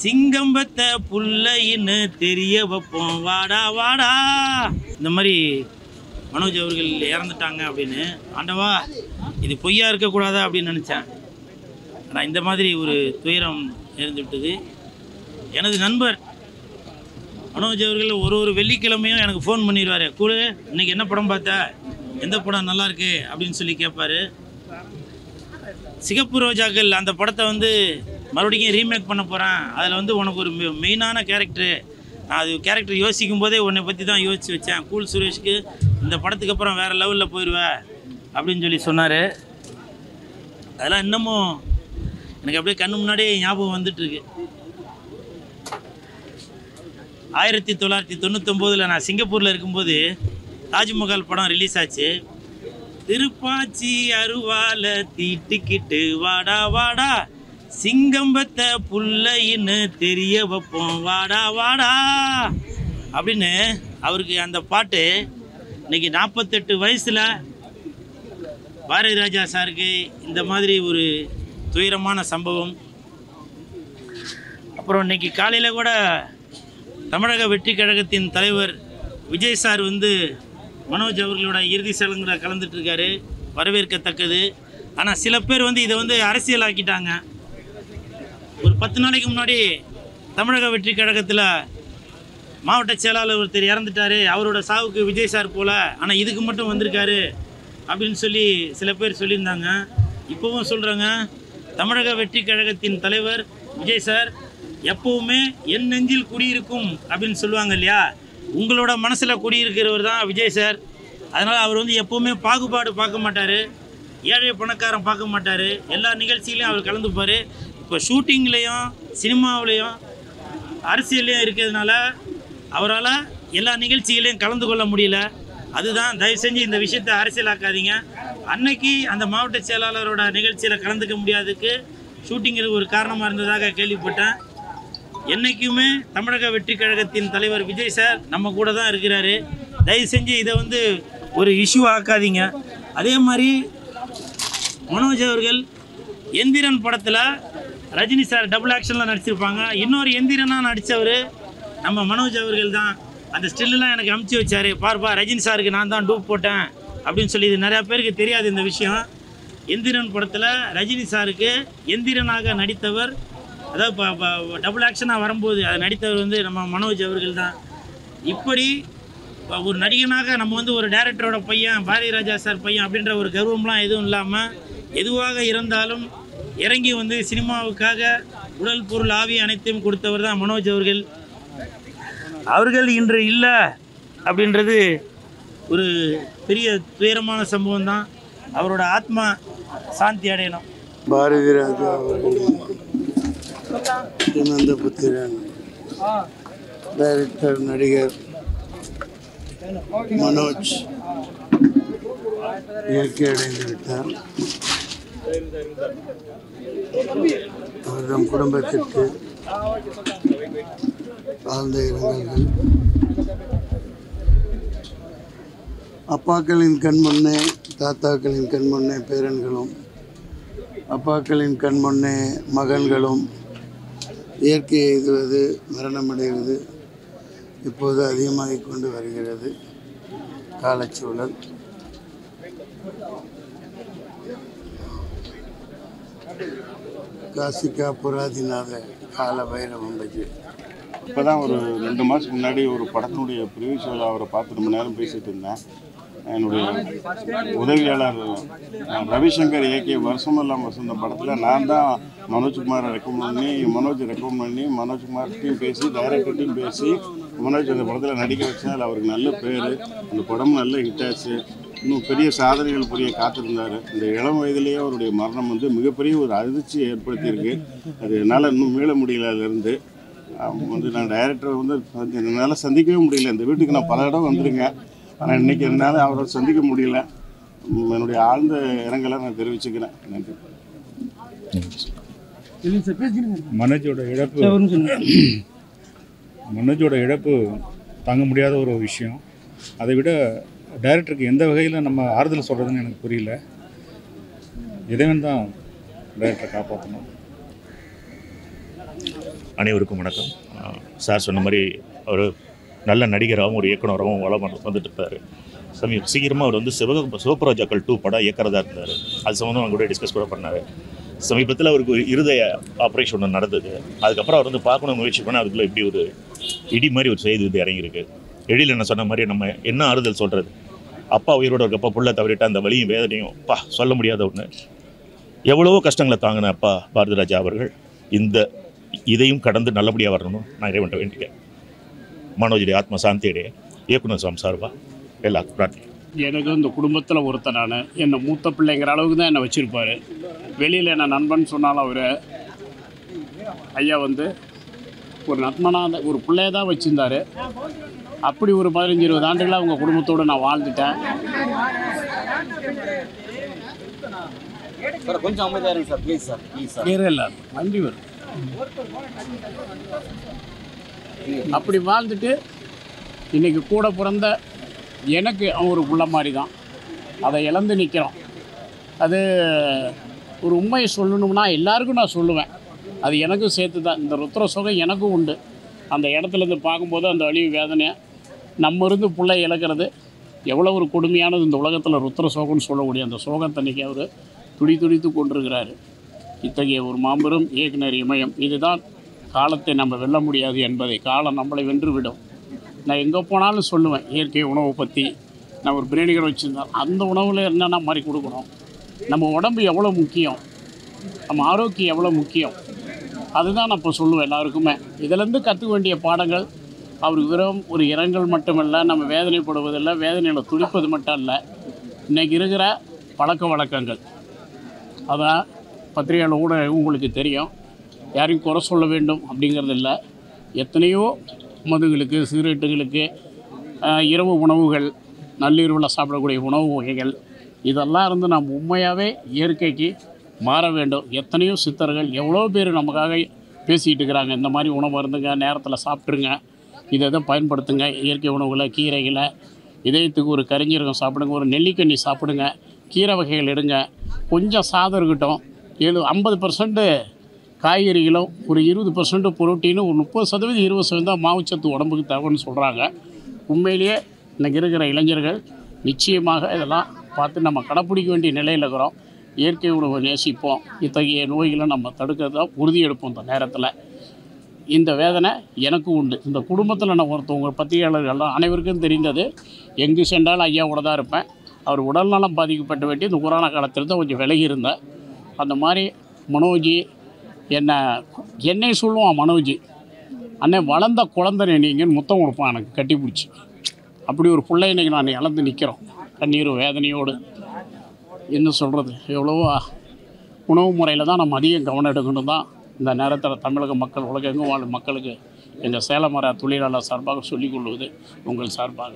சிங்கம்பத்தை புள்ளைன்னு தெரிய வைப்போம் வாடா வாடா. இந்த மாதிரி மனோஜ் அவர்கள் இறந்துட்டாங்க அப்படின்னு ஆண்டவா இது பொய்யா இருக்கக்கூடாதா அப்படின்னு நினச்சேன். ஆனால் இந்த மாதிரி ஒரு துயரம் இருந்து விட்டது. எனது நண்பர் மனோஜ் அவர்கள் ஒரு வெள்ளிக்கிழமையும் எனக்கு ஃபோன் பண்ணிடுவார். கூட இன்றைக்கி என்ன படம் பார்த்த, எந்த படம் நல்லாயிருக்கு அப்படின்னு சொல்லி கேட்பார். சிகப்பு ரோஜாக்கள் அந்த படத்தை வந்து மறுபடியும் ரீமேக் பண்ண போகிறேன், அதில் வந்து உனக்கு ஒரு மெயினான கேரக்டரு, நான் அது கேரக்டர் யோசிக்கும் போதே உன்னை பற்றி தான் யோசித்து வச்சேன், கூல் சுரேஷ்க்கு இந்த படத்துக்கு அப்புறம் வேறு லெவலில் போயிடுவேன் அப்படின்னு சொல்லி சொன்னார். அதெல்லாம் இன்னமும் எனக்கு அப்படியே கண்ணு முன்னாடியே ஞாபகம் வந்துட்டுருக்கு. 1999 நான் சிங்கப்பூரில் இருக்கும்போது தாஜ்மஹால் படம் ரிலீஸ் ஆச்சு. திருப்பாச்சி அருவால தீட்டுக்கிட்டு வாடா வாடா, சிங்கம்பத்தை புள்ளைன்னு தெரிய வைப்போம் வாடா வாடா அப்படின்னு அவருக்கு அந்த பாட்டு இன்னைக்கு 48 வயசில் பாரதி ராஜா சாருக்கு இந்த மாதிரி ஒரு துயரமான சம்பவம். அப்புறம் இன்னைக்கு காலையில் கூட தமிழக வெற்றி கழகத்தின் தலைவர் விஜய் சார் வந்து மனோஜ் அவர்களோட இறுதி சடங்கில் கலந்துட்டுருக்காரு, வரவேற்கத்தக்கது. ஆனால் சில பேர் வந்து இதை வந்து அரசியலாக்கிட்டாங்க. ஒரு 10 நாளைக்கு முன்னாடி தமிழக வெற்றி கழகத்தில் மாவட்ட செயலாளர் ஒருத்தர் இறந்துட்டார், அவரோட சாவுக்கு விஜய் சார் போல், ஆனால் இதுக்கு மட்டும் வந்திருக்காரு அப்படின்னு சொல்லி சில பேர் சொல்லியிருந்தாங்க. இப்போவும் சொல்கிறாங்க, தமிழக வெற்றி கழகத்தின் தலைவர் விஜய் சார் எப்போவுமே என் நெஞ்சில் குடியிருக்கும் அப்படின்னு சொல்லுவாங்க இல்லையா, உங்களோட மனசில் குடியிருக்கிறவர் தான் விஜய் சார். அதனால் அவர் வந்து எப்போவுமே பாகுபாடு பார்க்க மாட்டார், ஏழை பணக்காரன் பார்க்க மாட்டார், எல்லா நிகழ்ச்சிகளையும் அவர் கலந்துப்பார். இப்போ ஷூட்டிங்லேயும் சினிமாவிலையும் அரசியல்லையும் இருக்கிறதுனால அவரால் எல்லா நிகழ்ச்சிகளையும் கலந்து கொள்ள முடியல. அதுதான், தயவு செஞ்சு இந்த விஷயத்தை அரசியலாக்காதீங்க. அன்னைக்கு அந்த மாவட்ட செயலாளரோட நிகழ்ச்சியில் கலந்துக்க முடியாததுக்கு ஷூட்டிங்கிறது ஒரு காரணமாக இருந்ததாக கேள்விப்பட்டேன். என்றைக்குமே தமிழக வெற்றி கழகத்தின் தலைவர் விஜய் சார் நம்ம கூட தான் இருக்கிறாரு. தயவு செஞ்சு இதை வந்து ஒரு இஷ்யூ ஆக்காதீங்க. அதே மாதிரி மனோஜ் அவர்கள் எந்திரன் படத்தில் ரஜினி சார் டபுள் ஆக்ஷனில் நடிச்சிருப்பாங்க. இன்னொரு எந்திரனாக நடித்தவர் நம்ம மனோஜ் அவர்கள் தான். அந்த ஸ்டில்லாம் எனக்கு அமுச்சு வச்சார், பார்ப்பா ரஜினி சாருக்கு நான் தான் டூப் போட்டேன் அப்படின்னு சொல்லி. இது நிறையா பேருக்கு தெரியாது இந்த விஷயம். எந்திரன் படத்தில் ரஜினி சாருக்கு எந்திரனாக நடித்தவர், அதாவது டபுள் ஆக்ஷனாக வரும்போது அதை நடித்தவர் வந்து நம்ம மனோஜ் அவர்கள் தான். இப்படி ஒரு நடிகனாக நம்ம வந்து ஒரு டைரக்டரோட பையன், பாரதி ராஜா சார் பையன் அப்படின்ற ஒரு கர்வம்லாம் எதுவும் இல்லாமல் எதுவாக இருந்தாலும் இறங்கி வந்து சினிமாவுக்காக உடல் பொருள் ஆவி அனைத்தையும் கொடுத்தவர் தான் மனோஜ் அவர்கள். அவர்கள் இன்று இல்லை அப்படின்றது ஒரு பெரிய துயரமான சம்பவம் தான். அவரோட ஆத்மா சாந்தி அடையணும். பாரதி ராஜா இனந்த புத்திரன் டைரக்டர் நடிகர் மனோஜ் இயற்கை அடைந்து விட்டார். அவரிடம் குடும்பத்திற்கு ஆழ்ந்த இரங்கல்கள். அப்பாக்களின் கண் முன்னே தாத்தாக்களின் கண் முன்னே பேரன்களும், அப்பாக்களின் கண் முன்னே மகன்களும் இயற்கை எய்துவது, மரணமடைவது இப்போது அதிகமாகிக் கொண்டு வருகிறது காலச்சூழல். காசிகா புராதிநாத கால பைரவம் பஜி. இப்போ தான் ஒரு 2 மாதத்துக்கு முன்னாடி ஒரு படத்தினுடைய ப்ரிவியூ ஷோவில் அவரை பார்த்து ரொம்ப நேரம் பேசிகிட்டு இருந்தேன். என்னுடைய உதவியாளர் ரவிசங்கர் இயக்கிய வருஷமெல்லாம் வசந்த படத்தில் நான் தான் மனோஜ்குமாரை ரெக்கமெண்ட் பண்ணி மனோஜ்குமார்கிட்டையும் பேசி டைரக்டர்கிட்டையும் பேசி மனோஜ் அந்த படத்தில் நடிக்க வச்சேன். அதில் அவருக்கு நல்ல பேர், அந்த படமும் நல்ல ஹிட்டாச்சு. இன்னும் பெரிய சாதனைகள் புரிய காத்திருந்தார். இந்த இளம் வயதிலேயே அவருடைய மரணம் வந்து மிகப்பெரிய ஒரு அதிர்ச்சியை ஏற்படுத்தியிருக்கு. அது என்னால் இன்னும் மீள முடியல. அதிலிருந்து வந்து நான் டைரக்டரை வந்து என்னால் சந்திக்கவே முடியல. இந்த வீட்டுக்கு நான் பல இடம் வந்திருக்கேன், ஆனால் இன்றைக்கி என்னால் அவரை சந்திக்க முடியல. என்னுடைய ஆழ்ந்த இரங்கலை நான் தெரிவிச்சுக்கிறேன். நன்றி. மனோஜோட இழப்பு தாங்க முடியாத ஒரு விஷயம். அதை விட டைரக்டருக்கு எந்த வகையில் நம்ம ஆறுதல் சொல்கிறதுன்னு எனக்கு புரியல. இறைவன் தான் டைரக்டரை காப்பாற்றணும். அனைவருக்கும் வணக்கம். சார் சொன்ன மாதிரி அவர் நல்ல நடிகராகவும் ஒரு இயக்குனராகவும் வளம் வந்துட்டு இருப்பார். சீக்கிரமாக அவர் வந்து சிவப்புராஜாக்கள் 2 படம் இயக்கிறதா இருந்தார். அது சம்மந்தம் அவங்க கூட டிஸ்கஸ் கூட பண்ணார். சமீபத்தில் அவருக்கு ஒரு இருதய ஆப்ரேஷன் ஒன்று நடந்தது. அதுக்கப்புறம் அவர் வந்து பார்க்கணும் முயற்சி பண்ணால் அதுக்குள்ளே இப்படி ஒரு இடி மாதிரி ஒரு செய்தி வந்து இறங்கியிருக்கு. எழில் என்ன சொன்ன மாதிரி நம்ம என்ன ஆறுதல் சொல்கிறது, அப்பா உயிரோட இருக்கப்பா புள்ள தவறிட்டா அந்த வலியும் வேதனையும் சொல்ல முடியாத ஒன்று. எவ்வளவோ கஷ்டங்களை தாங்கின அப்பா பாரதிராஜா அவர்கள் இந்த இதையும் கடந்து நல்லபடியாக வரணும் நான் இறைவன்ட்ட வேண்டிக்கிறேன். மனோஜுடைய ஆத்ம சாந்தியுடைய இயக்குனர் சாம் சார்பா எல்லாருக்கும் பிரார்த்தனை. எனக்கு இந்த குடும்பத்தில் ஒருத்தன் நான், என்னை மூத்த பிள்ளைங்கிற அளவுக்கு தான் என்னை வச்சுருப்பார். வெளியில் என்ன நண்பன் சொன்னாலும் அவர் ஐயா வந்து ஒரு நண்பனாக ஒரு பிள்ளைய தான் வச்சுருந்தார். அப்படி ஒரு 15-20 ஆண்டுகளாக அவங்க குடும்பத்தோடு நான் வாழ்ந்துட்டேன். கொஞ்சம் அமைதியாக இருங்க sir, please sir, please sir. இல்லை வண்டி வரும். அப்படி வாழ்ந்துட்டு இன்றைக்கி கூட பிறந்த எனக்கு அவன் ஒரு புள்ள மாதிரி தான். அதை இழந்து நிற்கிறோம். அது ஒரு உண்மையை சொல்லணும்னா எல்லாருக்கும் நான் சொல்லுவேன், அது எனக்கும் சேர்த்து தான். இந்த ருத்ர சோகம் எனக்கும் உண்டு. அந்த இடத்துலேருந்து பார்க்கும்போது அந்த அழிவு வேதனையை நம்ம இருந்து பிள்ளை இழக்கிறது எவ்வளோ ஒரு கொடுமையானது. இந்த உலகத்தில் ருத்ர சோகம்னு சொல்லக்கூடிய அந்த சோகத்தை அன்றைக்கி அவர் துடித்து கொண்டிருக்கிறாரு. இத்தகைய ஒரு மாபெரும் இயக்குனர் இமயம். இதுதான் காலத்தை நம்ம வெல்ல முடியாது என்பதை காலம் நம்மளை வென்றுவிடும். நான் எங்கே போனாலும் சொல்லுவேன், இயற்கை உணவை பற்றி. நான் ஒரு பிரியாணி கடை வச்சுருந்தேன், அந்த உணவில் என்னென்ன மாதிரி கொடுக்கணும், நம்ம உடம்பு எவ்வளோ முக்கியம், நம்ம ஆரோக்கியம் எவ்வளோ முக்கியம், அதுதான் நான் இப்போ சொல்லுவேன் எல்லாருக்குமே. இதிலேருந்து கற்றுக்க வேண்டிய பாடங்கள் அவருக்கு வெறும் ஒரு இரங்கல் மட்டுமல்ல, நம்ம வேதனைப்படுவதில்லை, வேதனையில் துடிப்பது மட்டும் இல்லை, இன்றைக்கி இருக்கிற பழக்க வழக்கங்கள். அதான் பத்திரிகையாளர் கூட உங்களுக்கு தெரியும், யாரையும் குறை சொல்ல வேண்டும் அப்படிங்கிறது இல்லை. எத்தனையோ மதுகளுக்கு, சிகரெட்டுகளுக்கு, இரவு உணவுகள், நள்ளிரவில் சாப்பிடக்கூடிய உணவு வகைகள், இதெல்லாம் இருந்து நாம் உண்மையாகவே இயற்கைக்கு மாற வேண்டும். எத்தனையோ சித்தர்கள் எவ்வளோ பேர் நமக்காக பேசிகிட்டு இருக்கிறாங்க, இந்த மாதிரி உணவு இருந்துங்க, நேரத்தில் சாப்பிட்ருங்க, இதை பயன்படுத்துங்க, இயற்கை உணவுகளை, கீரைகளை, இதயத்துக்கு ஒரு கரிஞ்சீரகம் சாப்பிடுங்க, ஒரு நெல்லிக்கண்ணி சாப்பிடுங்க, கீரை வகைகள் எடுங்க, கொஞ்சம் சாதம் இருக்கட்டும், 50% காய்கறிகளும், ஒரு 20% புரோட்டீனும், ஒரு 30% 20% மாவுச்சத்து உடம்புக்கு தேவைன்னு சொல்கிறாங்க. உண்மையிலேயே இன்றைக்கி இருக்கிற இளைஞர்கள் நிச்சயமாக இதெல்லாம் பார்த்து நம்ம கடைப்பிடிக்க வேண்டிய நிலையில் இருக்கிறோம். இயற்கை உணவை நேசிப்போம். இத்தகைய நோய்களை நம்ம தடுக்கிறதா உறுதி எடுப்போம். இந்த நேரத்தில் இந்த வேதனை எனக்கும் உண்டு. இந்த குடும்பத்தில் நான் ஒருத்தவங்க பத்திரிகையாளர்கள்லாம் அனைவருக்கும் தெரிந்தது, எங்கு சென்றாலும் ஐயாவோட தான் இருப்பேன். அவர் உடல்நலம் பாதிக்கப்பட்ட வேண்டி இந்த கொரோனா காலத்தில் தான் கொஞ்சம் விலகி இருந்தேன். அந்த மாதிரி மனோஜி என்னை சொல்லுவான், மனோஜி அண்ணே வளர்ந்த குழந்தை நீங்கன்னு முத்தம் கொடுப்பான் எனக்கு கட்டி பிடிச்சி. அப்படி ஒரு பிள்ளை இன்றைக்கி நான் இழந்து நிற்கிறோம், கண்ணீரும் வேதனையோடு. என்ன சொல்கிறது, எவ்வளவோ உணவு முறையில் தான் நம்ம அதிகம் கவனம் எடுக்கணும் தான் இந்த நேரத்தில் தமிழக மக்கள், உலகெங்கும் வாழும் மக்களுக்கு எங்கள் சேலமர தொழிலாளர் சார்பாக சொல்லிக் கொள்வது உங்கள் சார்பாக.